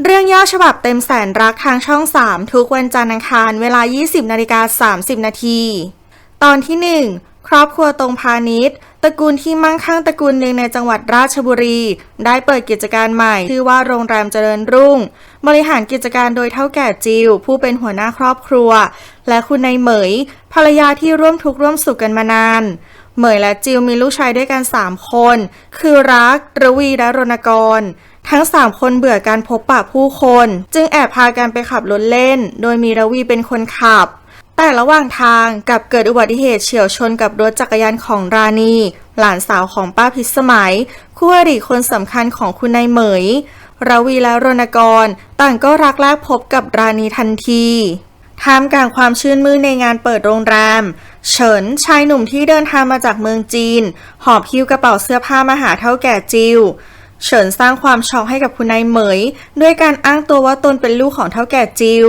เรื่องย่อฉบับเต็มแสนรักทางช่อง 3 ทุกวันจันทร์อังคารเวลา 20:30 นาที ตอนที่ 1 ครอบครัวตรงพาณิชย์ตระกูลที่มั่งคั่งตระกูลหนึ่งในจังหวัดราชบุรีได้เปิดกิจการใหม่ชื่อว่าโรงแรมเจริญรุ่งบริหารกิจการโดยเฒ่าแก่จิวผู้เป็นหัวหน้าครอบครัวและคุณนายเหมยภรรยาที่ร่วมทุกข์ร่วมสุขกันมานานเหมยและจิวมีลูกชายด้วยกัน3คนคือรักระวีและรณกรทั้ง3คนเบื่อการพบปะผู้คนจึงแอบพากันไปขับรถเล่นโดยมีระวีเป็นคนขับแต่ระหว่างทางกลับเกิดอุบัติเหตุเฉี่ยวชนกับรถจักรยานของราณีหลานสาวของป้าพิสมัยคู่อริคนสำคัญของคุณนายเหมยระวีและรณกรต่างก็รักแรกพบกับราณีทันทีท่ามกลางความชื่นมื่นในงานเปิดโรงแรมเฉินชายหนุ่มที่เดินทางมาจากเมืองจีนหอบหิ้วกระเป๋าเสื้อผ้ามาหาเฒ่าแก่จิวเฉินสร้างความช็อกให้กับคุณนายเหมยด้วยการอ้างตัวว่าตนเป็นลูกของเฒ่าแก่จิว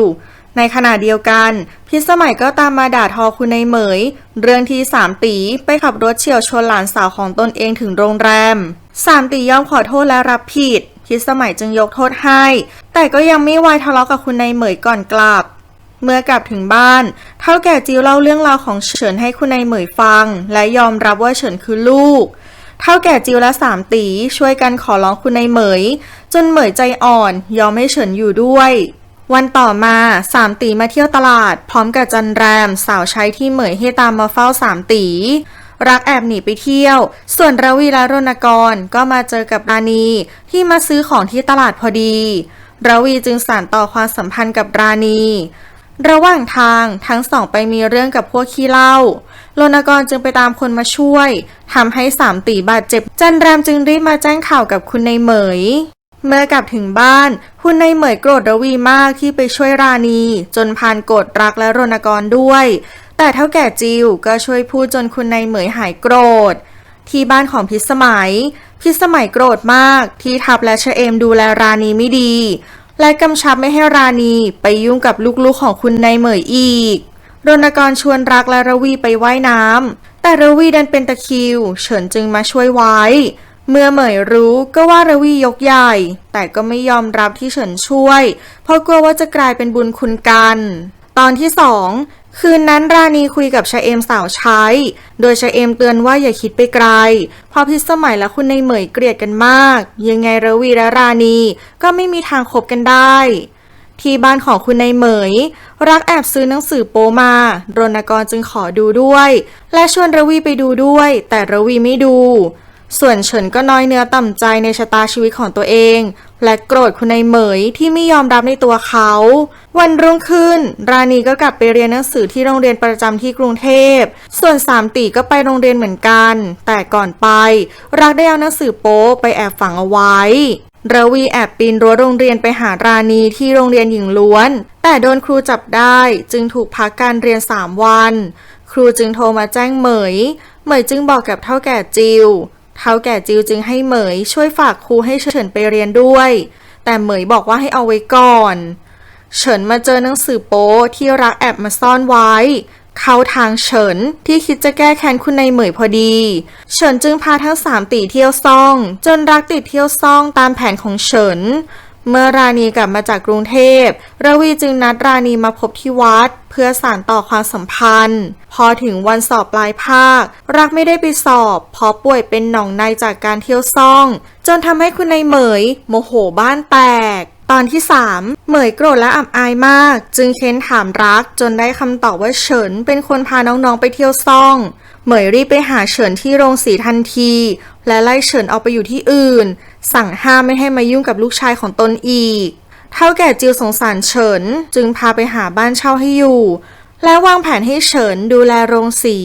ในขณะเดียวกันพิสมัยก็ตามมาด่าทอคุณนายเหมยเรื่องที่3ตีไปขับรถเฉี่ยวชนหลานสาวของตนเองถึงโรงแรม3ตียอมขอโทษและรับผิดพิสมัยจึงยกโทษให้แต่ก็ยังไม่วายทะเลาะกับคุณนายเหมยก่อนกลับเมื่อกลับถึงบ้านเฒ่าแก่จิวเล่าเรื่องราวของเฉินให้คุณนายเหมยฟังและยอมรับว่าเฉินคือลูกเฒ่าแก่จิวและ3ตีช่วยกันขอร้องคุณนายเหมยจนเหมยใจอ่อนยอมให้เฉินอยู่ด้วยวันต่อมา3ตีมาเที่ยวตลาดพร้อมกับจันแรมสาวใช้ที่เหมยให้ตามมาเฝ้า3ตีรักแอบหนีไปเที่ยวส่วนระวีและรณกรก็มาเจอกับราณีที่มาซื้อของที่ตลาดพอดีระวีจึงสานต่อความสัมพันธ์กับราณีระหว่างทางทั้งสองไปมีเรื่องกับพวกขี้เหล้ารณกรจึงไปตามคนมาช่วยทำให้3ตีบาดเจ็บจันแรมจึงรีบมาแจ้งข่าวกับคุณนายเหมยเมื่อกลับถึงบ้านคุณนายเหมยโกรธระวีมากที่ไปช่วยราณีจนพานโกรธรักและรณกรด้วยแต่เฒ่าแก่จิวก็ช่วยพูดจนคุณนายเหมยหายโกรธที่บ้านของพิสมัยโกรธมากที่ทับและชเอมดูแลราณีไม่ดีและกำชับไม่ให้ราณีไปยุ่งกับลูกๆของคุณนายเหมยอีกรณกรชวนรักและระวีไปว่ายน้ำแต่ระวีดันเป็นตะคริวเฉินจึงมาช่วยไว้เมื่อเหมยรู้ก็ว่าระวียกใหญ่แต่ก็ไม่ยอมรับที่เฉินช่วยเพราะกลัวว่าจะกลายเป็นบุญคุณกันตอนที่2คืนนั้นราณีคุยกับชเอมสาวใช้โดยชเอมเตือนว่าอย่าคิดไปไกลเพราะพิสมัยและคุณนายเหมยเกลียดกันมากยังไงระวีและราณีก็ไม่มีทางคบกันได้ที่บ้านของคุณนายเหมยรักแอบซื้อหนังสือโป๊มารณกรจึงขอดูด้วยและชวนระวีไปดูด้วยแต่ระวีไม่ดูส่วนเฉินก็น้อยเนื้อต่ำใจในชะตาชีวิตของตัวเองและโกรธคุณนายเหมยที่ไม่ยอมรับในตัวเขาวันรุ่งขึ้นราณีก็กลับไปเรียนหนังสือที่โรงเรียนประจำที่กรุงเทพส่วน3ตีก็ไปโรงเรียนเหมือนกันแต่ก่อนไปรักได้เอาหนังสือโป๊ไปแอบฝังเอาไว้ระวีแอบปีนรั้วโรงเรียนไปหาราณีที่โรงเรียนหญิงล้วนแต่โดนครูจับได้จึงถูกพักการเรียน3วันครูจึงโทรมาแจ้งเหมยจึงบอกกับเฒ่าแก่จิวเฒ่าแก่จิวจึงให้เหมยช่วยฝากครูให้เฉินไปเรียนด้วยแต่เหมยบอกว่าให้เอาไว้ก่อนเฉินมาเจอหนังสือโป๊ที่รักแอบมาซ่อนไว้เข้าทางเฉินที่คิดจะแก้แค้นคุณนายเหมยพอดีเฉินจึงพาทั้ง3ตีเที่ยวซ่องจนรักติดเที่ยวซ่องตามแผนของเฉินเมื่อราณีกลับมาจากกรุงเทพระวีจึงนัดราณีมาพบที่วัดเพื่อสานต่อความสัมพันธ์พอถึงวันสอบปลายภาครักไม่ได้ไปสอบเพราะป่วยเป็นหนองในจากการเที่ยวซ่องจนทำให้คุณนายเหมยโมโหบ้านแตกตอนที่3เหมยโกรธและอับอายมากจึงเค้นถามรักจนได้คำตอบว่าเฉินเป็นคนพาน้องๆไปเที่ยวซ่องเหมยรีบไปหาเฉินที่โรงสีทันทีและไล่เฉินออกไปอยู่ที่อื่นสั่งห้ามไม่ให้มายุ่งกับลูกชายของตนอีกเฒ่าแก่จิวสงสารเฉินจึงพาไปหาบ้านเช่าให้อยู่และวางแผนให้เฉินดูแลโรงสี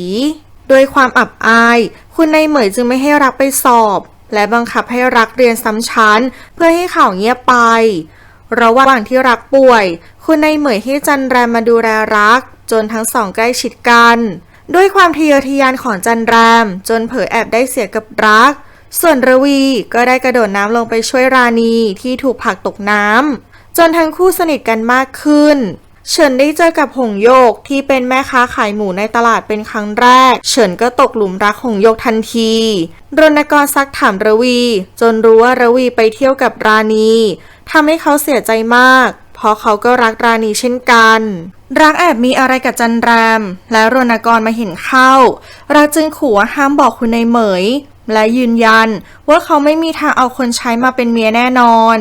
ด้วยความอับอายคุณนายเหมยจึงไม่ให้รักไปสอบและบังคับให้รักเรียนซ้ำชั้นเพื่อให้ข่าวเงียบไประหว่างที่รักป่วยคุณนายเหมยให้จันแรมมาดูแลรักจนทั้งสองใกล้ชิดกันด้วยความทะเยอทะยานของจันแรมจนเผลอแอบได้เสียกับรักส่วนระวีก็ได้กระโดดน้ำลงไปช่วยราณีที่ถูกผลักตกน้ำจนทั้งคู่สนิทกันมากขึ้นเฉินได้เจอกับหงโยกที่เป็นแม่ค้าขายหมูในตลาดเป็นครั้งแรกเฉินก็ตกหลุมรักหงโยกทันทีรณกรซักถามระวีจนรู้ว่าระวีไปเที่ยวกับราณี ทำให้เขาเสียใจมากเพราะเขาก็รักราณีเช่นกันรักแอบมีอะไรกับจันแรมและรณกรมาเห็นเข้ารักจึงขู่ว่าห้ามบอกคุณนายเหมยและยืนยันว่าเขาไม่มีทางเอาคนใช้มาเป็นเมียแน่นอน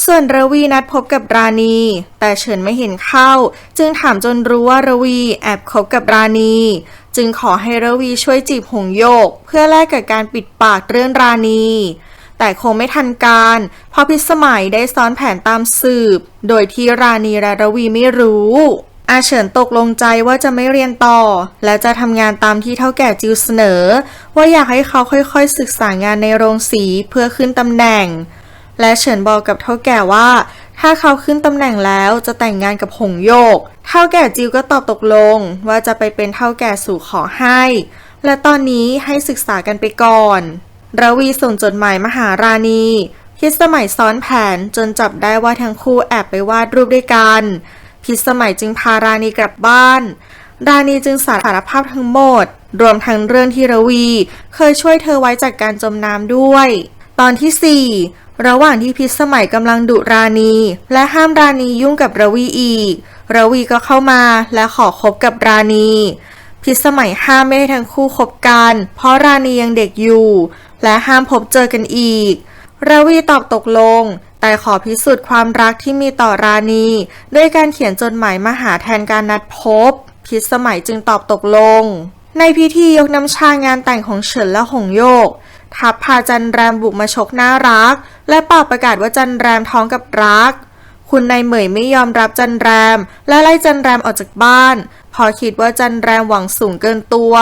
ส่วนระวีนัดพบกับราณีแต่เฉินไม่เห็นเข้าจึงถามจนรู้ว่าระวีแอบคบกับราณีจึงขอให้ระวีช่วยจีบหงโยกเพื่อแลกกับการปิดปากเรื่องราณีแต่คงไม่ทันการเพราะพิสมัยได้ซ้อนแผนตามสืบโดยที่ราณีและระวีไม่รู้อาเฉินตกลงใจว่าจะไม่เรียนต่อและจะทำงานตามที่เฒ่าแก่จิวเสนอว่าอยากให้เขาค่อยๆศึกษางานในโรงสีเพื่อขึ้นตำแหน่งและเฉินบอกกับเฒ่าแก่ว่าถ้าเขาขึ้นตำแหน่งแล้วจะแต่งงานกับหงโยกเฒ่าแก่จิวก็ตอบตกลงว่าจะไปเป็นเฒ่าแก่สู่ขอให้และตอนนี้ให้ศึกษากันไปก่อนระวีส่งจดหมายมาหาราณีพิสมัยซ้อนแผนจนจับได้ว่าทั้งคู่แอบไปวาดรูปด้วยกันพิสมัยจึงพาราณีกลับบ้านราณีจึงสารภาพทั้งหมดรวมทั้งเรื่องที่ระวีเคยช่วยเธอไว้จากการจมน้ำด้วยตอนที่4ระหว่างที่พิสมัยกำลังดุราณีและห้ามราณียุ่งกับระวีอีกระวีก็เข้ามาและขอคบกับราณีพิสมัยห้ามไม่ให้ทั้งคู่คบกันเพราะราณียังเด็กอยู่และห้ามพบเจอกันอีกระวีตอบตกลงแต่ขอพิสูจน์ความรักที่มีต่อราณีด้วยการเขียนจดหมายมาหาแทนการนัดพบพิสมัยจึงตอบตกลงในพิธียกน้ำชางานแต่งของเฉินและหงโยกทัพพาจันแรมบุกมาชกหน้ารักและเป่าประกาศว่าจันแรมท้องกับรักคุณนายเหมยไม่ยอมรับจันแรมและไล่จันแรมออกจากบ้านพอคิดว่าจันแรมหวังสูงเกินตัว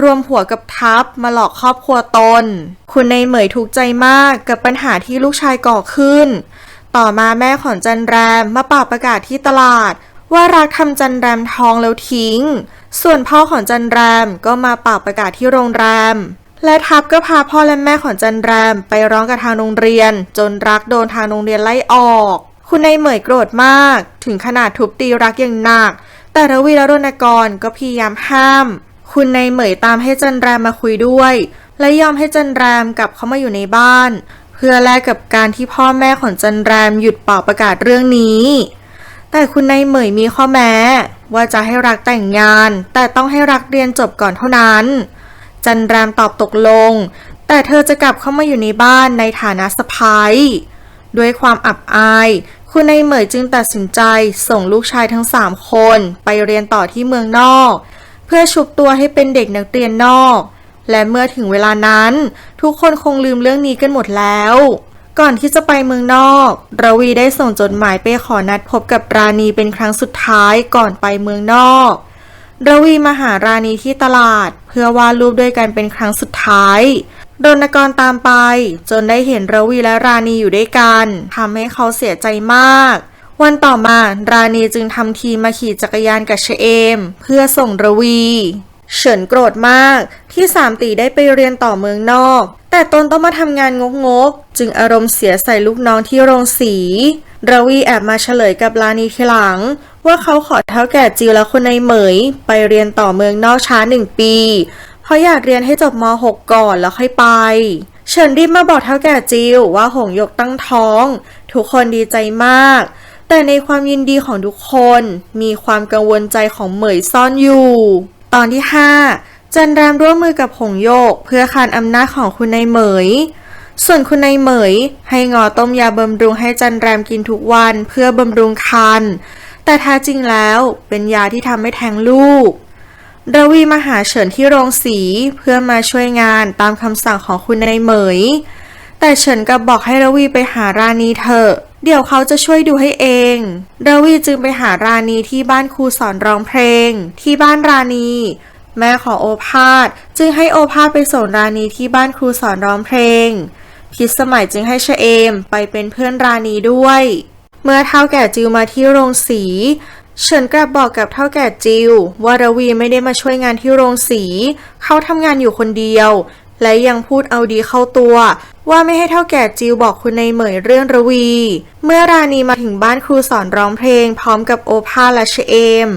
รวมหัวกับทัพมาหลอกครอบครัวตนคุณนายเหมยทุกข์ใจมากกับปัญหาที่ลูกชายก่อขึ้นต่อมาแม่ของจันแรมมาเป่าประกาศที่ตลาดว่ารักทำจันแรมท้องแล้วทิ้งส่วนพ่อของจันแรมก็มาเป่าประกาศที่โรงแรมและทัพก็พาพ่อและแม่ของจันแรมไปร้องกับทางโรงเรียนจนรักโดนทางโรงเรียนไล่ออกคุณนายเหมยโกรธมากถึงขนาดทุบตีรักอย่างหนักแต่ระวีและรณกรก็พยายามห้ามคุณนายเหมยตามให้จันแรมมาคุยด้วยและยอมให้จันแรมกลับเข้ามาอยู่ในบ้านเพื่อแลกกับการที่พ่อแม่ของจันแรมหยุดเป่าประกาศเรื่องนี้แต่คุณนายเหมยมีข้อแม้ว่าจะให้รักแต่งงานแต่ต้องให้รักเรียนจบก่อนเท่านั้นจันแรมตอบตกลงแต่เธอจะกลับเข้ามาอยู่ในบ้านในฐานะสะใภ้ด้วยความอับอายคุณนายเหมยจึงตัดสินใจส่งลูกชายทั้ง3คนไปเรียนต่อที่เมืองนอกเพื่อชุบตัวให้เป็นเด็กนักเรียนนอกและเมื่อถึงเวลานั้นทุกคนคงลืมเรื่องนี้กันหมดแล้วก่อนที่จะไปเมืองนอกระวีได้ส่งจดหมายไปขอนัดพบกับราณีเป็นครั้งสุดท้ายก่อนไปเมืองนอกระวีมาหาราณีที่ตลาดเพื่อวาดรูปด้วยกันเป็นครั้งสุดท้ายรณกรตามไปจนได้เห็นระวีและราณีอยู่ด้วยกันทำให้เขาเสียใจมากวันต่อมาราณีจึงทำทีมาขี่จักรยานกับเชเอมเพื่อส่งระวีเฉินโกรธมากที่สามตีได้ไปเรียนต่อเมืองนอกแต่ตนต้องมาทำงานงกๆจึงอารมณ์เสียใส่ลูกน้องที่โรงสีระวีแอบมาเฉลยกับราณีทีหลังว่าเขาขอเฒ่าแก่จิวและคุณนายเหมยไปเรียนต่อเมืองนอกช้า1 ปีเพราะอยากเรียนให้จบม.6 ก่อนแล้วค่อยไปเฉินรีบมาบอกเฒ่าแก่จิวว่าหงโยกตั้งท้องทุกคนดีใจมากแต่ในความยินดีของทุกคนมีความกังวลใจของเหมยซ่อนอยู่ตอนที่5จันแรมร่วมมือกับหงโยกเพื่อคานอำนาจของคุณนายเหมยส่วนคุณนายเหมยให้งอต้มยาบำรุงให้จันแรมกินทุกวันเพื่อบำรุงครรภ์แต่แท้จริงแล้วเป็นยาที่ทำให้แท้งลูกระวีมาหาเฉินที่โรงสีเพื่อมาช่วยงานตามคำสั่งของคุณนายเหมยแต่เฉินกลับบอกให้ระวีไปหาราณีเถอะเดี๋ยวเขาจะช่วยดูให้เองระวีจึงไปหาราณีที่บ้านครูสอนร้องเพลงที่บ้านราณีแม่ของโอภาสจึงให้โอภาสไปส่งราณีที่บ้านครูสอนร้องเพลงพิสมัยจึงให้เชเอมไปเป็นเพื่อนราณีด้วยเมื่อเฒ่าแก่จิวมาที่โรงสีเฉินกลับบอกกับเฒ่าแก่จิวว่าระวีไม่ได้มาช่วยงานที่โรงสีเขาทำงานอยู่คนเดียวและยังพูดเอาดีเข้าตัวว่าไม่ให้เฒ่าแก่จิวบอกคุณนายเหมยเรื่องระวีเมื่อราณีมาถึงบ้านครูสอนร้องเพลงพร้อมกับโอภาสและเชเอม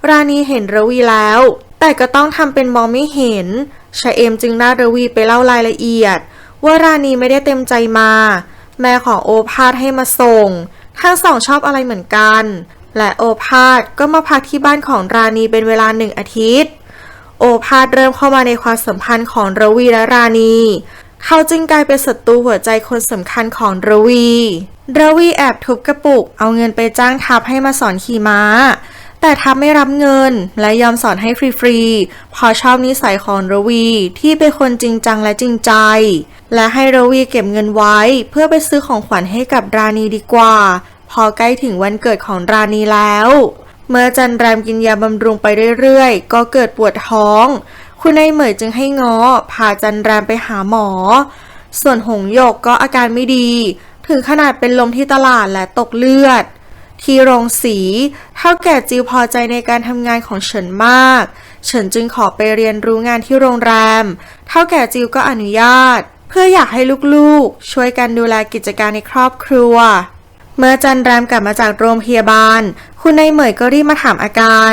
ราณีเห็นระวีแล้วแต่ก็ต้องทำเป็นมองไม่เห็นเชเอมจึงลากระวีไปเล่ารายละเอียดว่าราณีไม่ได้เต็มใจมา แม่ของโอภาสให้มาส่งทั้งสองชอบอะไรเหมือนกันและโอภาสก็มาพักที่บ้านของราณีเป็นเวลา1 อาทิตย์โอภาสเริ่มเข้ามาในความสัมพันธ์ของระวีและราณีเขาจึงกลายเป็นศัตรูหัวใจคนสำคัญของระวีแอบทุบกระปุกเอาเงินไปจ้างทัพให้มาสอนขี่ม้าแต่ทัพไม่รับเงินและยอมสอนให้ฟรีๆเพราะชอบนิสัยของระวีที่เป็นคนจริงจังและจริงใจและให้ระวีเก็บเงินไว้เพื่อไปซื้อของขวัญให้กับราณีดีกว่าพอใกล้ถึงวันเกิดของราณีแล้วเมื่อจันแรมกินยาบำรุงไปเรื่อยๆก็เกิดปวดท้องคุณนายเหมยจึงให้ง้อพาจันแรมไปหาหมอส่วนหงหยกก็อาการไม่ดีถึงขนาดเป็นลมที่ตลาดและตกเลือดที่โรงสีเท่าแก่จิวพอใจในการทำงานของเฉินมากเฉินจึงขอไปเรียนรู้งานที่โรงแรมเท่าแก่จิวก็อนุญาตเพื่ออยากให้ลูกๆช่วยกันดูแลกิจการในครอบครัวเมื่อจันแรมกลับมาจากโรงพยาบาลคุณนายเหมยก็รีบมาถามอาการ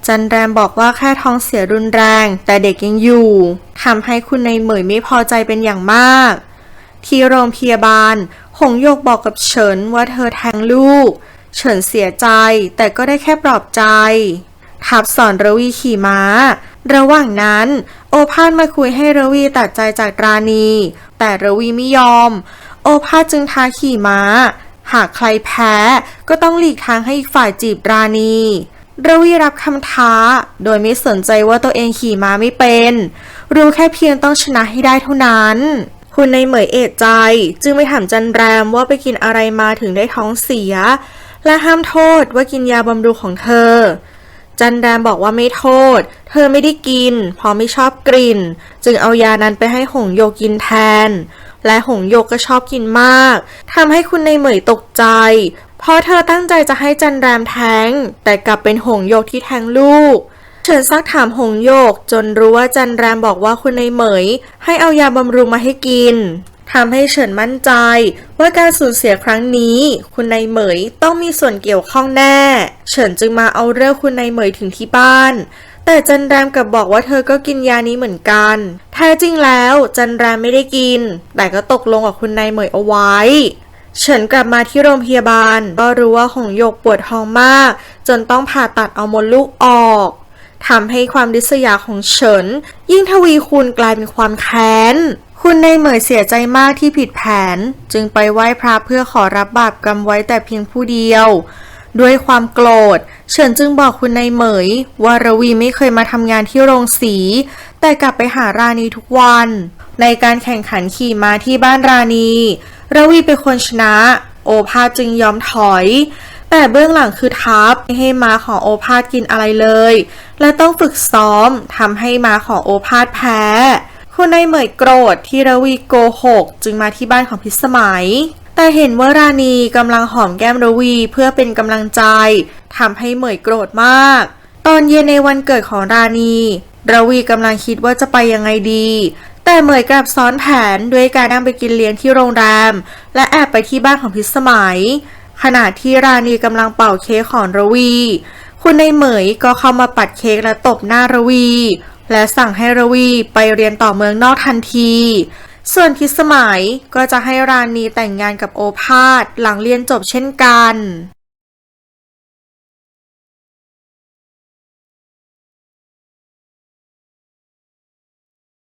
จันแรมบอกว่าแค่ท้องเสียรุนแรงแต่เด็กยังอยู่ทำให้คุณนายเหมยไม่พอใจเป็นอย่างมากที่โรงพยาบาลหงหยกบอกกับเฉินว่าเธอแทงลูกเฉินเสียใจแต่ก็ได้แค่ปลอบใจทับสอนระวีขี่ม้าระหว่างนั้นโอภาสมาคุยให้ระวีตัดใจจากราณีแต่ระวีไม่ยอมโอภาสจึงท้าขี่ม้าหากใครแพ้ก็ต้องหลีกทางให้อีกฝ่ายจีบราณีระวีรับคำท้าโดยไม่สนใจว่าตัวเองขี่ม้าไม่เป็นรู้แค่เพียงต้องชนะให้ได้เท่านั้นคุณนายเหมยเอะใจจึงไปถามจันแรมว่าไปกินอะไรมาถึงได้ท้องเสียและห้ามโทษว่ากินยาบำรุงของเธอจันแรมบอกว่าไม่โทษเธอไม่ได้กินเพราะไม่ชอบกลิ่นจึงเอายานั้นไปให้หงโยกกินแทนและหงโยกก็ชอบกินมากทำให้คุณนายเหมยตกใจเพราะเธอตั้งใจจะให้จันแรมแทงแต่กลับเป็นหงโยกที่แทงลูกเฉินซักถามหงโยกจนรู้ว่าจันแรมบอกว่าคุณนายเหมยให้เอายาบำรุงมาให้กินทำให้เฉินมั่นใจว่าการสูญเสียครั้งนี้คุณนายเหมยต้องมีส่วนเกี่ยวข้องแน่เฉินจึงมาเอาเรื่องคุณนายเหมยถึงที่บ้านแต่จันแรมกลับบอกว่าเธอก็กินยานี้เหมือนกันแท้จริงแล้วจันแรมไม่ได้กินแต่ก็ตกลงกับคุณนายเหมยเอาไว้เฉินกลับมาที่โรงพยาบาลก็รู้ว่าหงโยกปวดท้องมากจนต้องผ่าตัดเอามดลูกออกทำให้ความริษยาของเฉินยิ่งทวีคูณกลายเป็นความแค้นคุณนายเหมยเสียใจมากที่ผิดแผนจึงไปไหว้พระเพื่อขอรับบาปกรรมไว้แต่เพียงผู้เดียวด้วยความโกรธเฉินจึงบอกคุณนายเหมยว่าระวีไม่เคยมาทำงานที่โรงสีแต่กลับไปหาราณีทุกวันในการแข่งขันขี่ม้าที่บ้านราณีระวีเป็นคนชนะโอภาสจึงยอมถอยแต่เบื้องหลังคือทัพไม่ให้ม้าของโอภาสกินอะไรเลยและต้องฝึกซ้อมทำให้ม้าของโอภาสแพ้คุณนายเหมยโกรธที่ระวีโกหกจึงมาที่บ้านของพิสมัยแต่เห็นว่าราณีกำลังหอมแก้มระวีเพื่อเป็นกำลังใจทำให้เหมยโกรธมากตอนเย็นในวันเกิดของราณีระวีกำลังคิดว่าจะไปยังไงดีแต่เหมยกลับซ้อนแผนด้วยการนั่งไปกินเลี้ยงที่โรงแรมและแอบไปที่บ้านของพิสมัยขณะที่ราณีกำลังเป่าเค้กของระวีคุณนายเหมยก็เข้ามาปัดเค้กและตบหน้าระวีและสั่งให้ระวีไปเรียนต่อเมืองนอกทันทีส่วนพิสมัยก็จะให้ราณีแต่งงานกับโอภาสหลังเรียนจบเช่นกัน